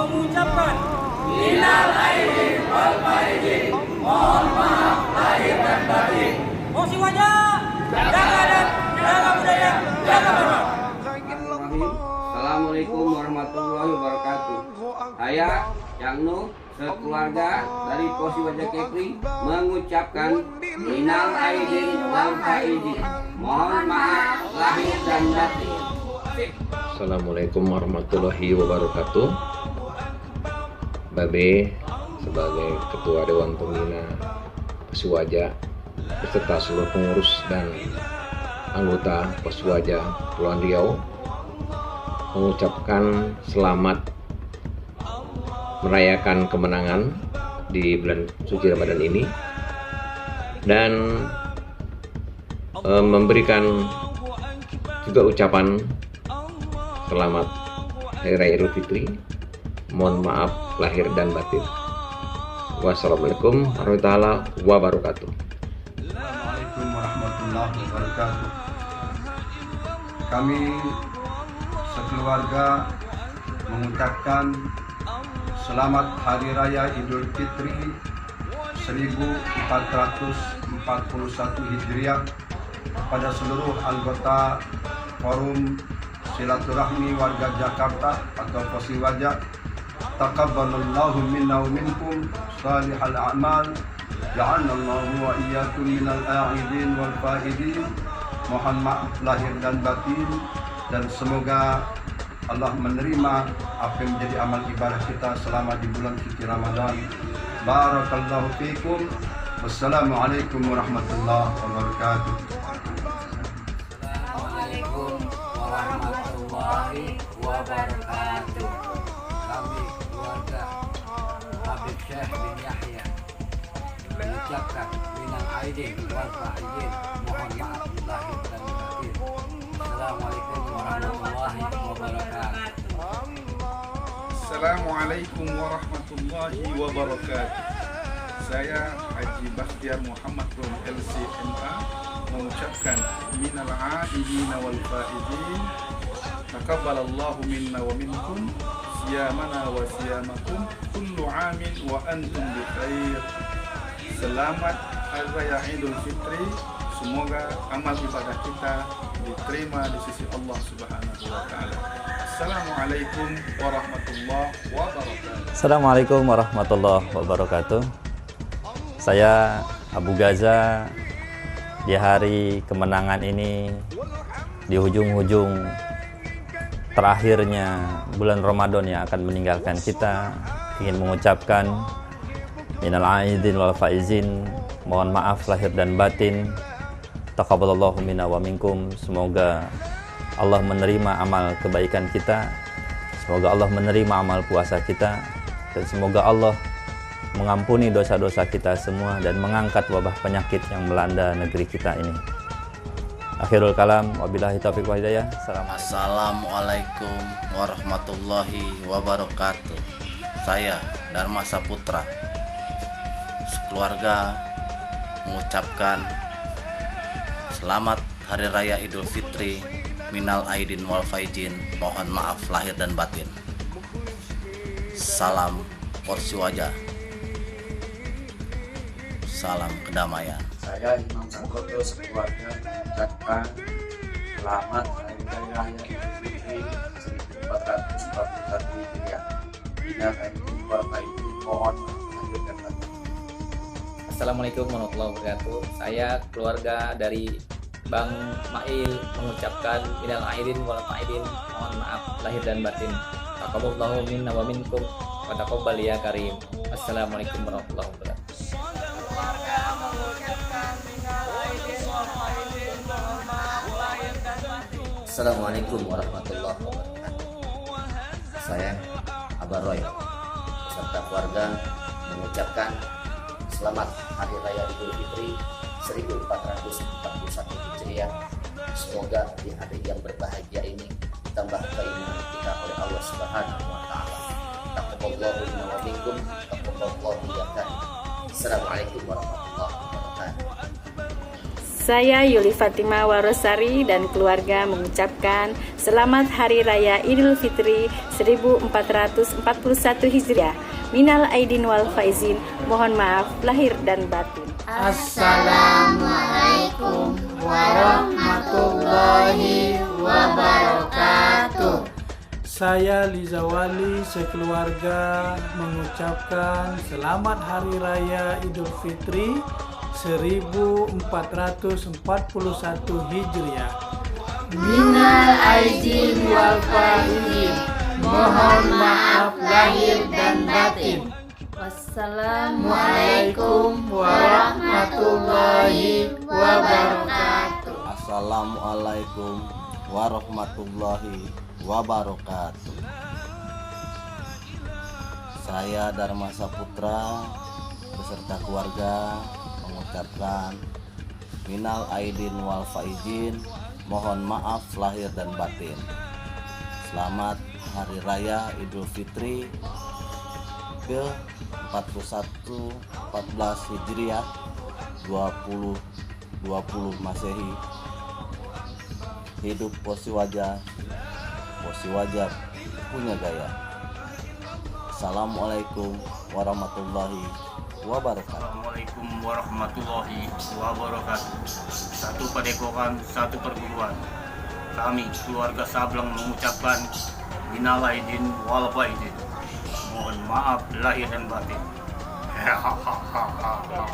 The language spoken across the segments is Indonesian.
mengucapkan minal aidin wal faizin, mohon maaf lahir dan batin. Mosi wajah, jaga adat, jaga budaya, jaga marwah. Assalamualaikum warahmatullahi wabarakatuh. Saya Cangnu sekeluarga dari Posi Wajah Kepri mengucapkan minal aidin wal faizin, mohon maaf lahir dan batin. Assalamualaikum warahmatullahi wabarakatuh. Babe sebagai Ketua Dewan Pembina Poswaja beserta seluruh pengurus dan anggota Poswaja Kepulauan Riau mengucapkan selamat merayakan kemenangan di bulan suci Ramadan ini dan memberikan juga ucapan selamat Hari Raya Idul Fitri. Mohon maaf lahir dan batin. Wassalamualaikum warahmatullahi wabarakatuh. Assalamualaikum warahmatullahi wabarakatuh. Kami sekeluarga mengucapkan selamat Hari Raya Idul Fitri 1441 Hijriah kepada seluruh anggota Forum Silaturahmi Warga Jakarta atau Poswaja. Taqabbalallahu minna wa minkum salihal a'mal, ja'alallahu wa iyyakum minal a'idin wal faidin. Mohon maaf lahir dan batin, dan semoga Allah menerima apa yang menjadi amal ibadah kita selama di bulan suci Ramadan. Barakallahu fikum. Wassalamualaikum warahmatullahi wabarakatuh. Assalamualaikum warahmatullahi wabarakatuh. Kami keluarga Habib Syekh bin Yahya mengucapkan minal aidin wal faizin, mohon maaf lahir dan batin. Assalamualaikum warahmatullahi wabarakatuh. Assalamualaikum warahmatullahi wabarakatuh. Saya Haji Bakhtiar Muhammad Rum LCMA mengucapkan minal aidin wal faizin, taqabbalallahu minna wa minkum siyamana wa siyamakum kullu amin wa antum bi khair. Selamat Hari Raya Idul Fitri. Semoga amal ibadah kita diterima di sisi Allah Subhanahu wa taala. Assalamualaikum warahmatullahi wabarakatuh. Assalamualaikum warahmatullahi wabarakatuh. Saya Abu Gaza. Di hari kemenangan ini, di hujung-hujung terakhirnya bulan Ramadan yang akan meninggalkan kita, ingin mengucapkan minal aidin wal faizin, mohon maaf lahir dan batin. Taqabbalallahu minna wa minkum. Semoga Allah menerima amal kebaikan kita, semoga Allah menerima amal puasa kita, dan semoga Allah mengampuni dosa-dosa kita semua dan mengangkat wabah penyakit yang melanda negeri kita ini. Akhirul kalam, wabillahi taufiq wal hidayah. Assalamualaikum warahmatullahi wabarakatuh. Saya Dharma Saputra sekeluarga mengucapkan selamat Hari Raya Idul Fitri, minal aidin wal faizin, mohon maaf lahir dan batin. Salam Poswaja, salam kedamaian. Saya Imam Sangkoto sekeluarga mengucapkan selamat Hari Raya Idul Fitri 1441 Hijriah. Minal aidin wal faizin, mohon lahir dan batin. Assalamualaikum warahmatullahi wabarakatuh. Saya keluarga dari Bang Mail mengucapkan minal aidin wal faizin, mohon maaf lahir dan batin. Taqabbalallahu minna wa minkum wa taqabbal ya karim. Assalamualaikum warahmatullahi wabarakatuh. Assalamualaikum warahmatullahi wabarakatuh. Saya Abah Roy beserta keluarga mengucapkan selamat Hari Raya Idul Fitri 1441 Hijriah. Semoga di hari yang berbahagia ini ditambah keimanan kita oleh Allah Subhanahu wa taala. Taqabbalallahu minna wa minkum, taqabbalallahu ya karim. Assalamualaikum warahmatullahi wabarakatuh. Saya Yuli Fatima Warosari dan keluarga mengucapkan Selamat Hari Raya Idul Fitri 1441 Hijriah. Minal aidin wal faizin. Mohon maaf lahir dan batin. Assalamualaikum warahmatullahi wabarakatuh. Saya Liza Wali sekeluarga mengucapkan Selamat Hari Raya Idul Fitri 1441 Hijriah. Minal aidin wal faizin. Mohon maaf lahir dan batin. Wassalamualaikum warahmatullahi wabarakatuh. Assalamualaikum warahmatullahi wabarakatuh. Saya Dharma Saputra beserta keluarga mengucapkan minal aidin wal faizin, mohon maaf lahir dan batin. Selamat Hari Raya Idul Fitri ke 14 Hijriah 2020 Masehi. Hidup Posiwaja punya gaya. Assalamualaikum warahmatullahi wabarakatuh. Assalamualaikum warahmatullahi wabarakatuh. Satu padepokan, satu perguruan. Kami keluarga Sableng mengucapkan minal aidin wal faizin. Mohon maaf lahir dan batin.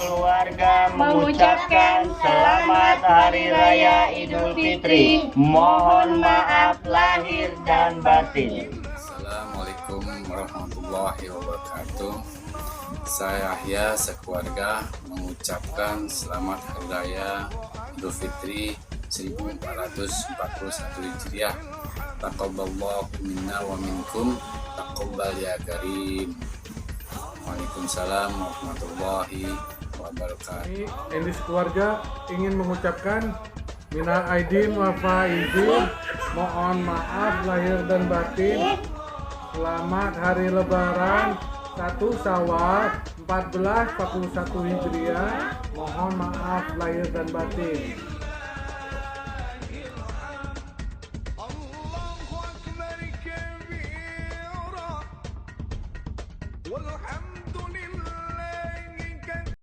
Keluarga mengucapkan Selamat Hari Raya Idul Fitri. Mohon maaf lahir dan batin. Assalamualaikum warahmatullahi wabarakatuh. Saya Yahya sekeluarga mengucapkan Selamat Hari Raya Idul Fitri 1441 Hijriah. Taqabbalallahu minna wa minkum. Taqabbal ya karim. Waalaikumsalam warahmatullahi wabarakatuh. Elis keluarga ingin mengucapkan minal aidin wal faizin. Mohon maaf lahir dan batin. Selamat Hari Lebaran 1 Syawal 1441 Hijriah. Mohon maaf lahir dan batin.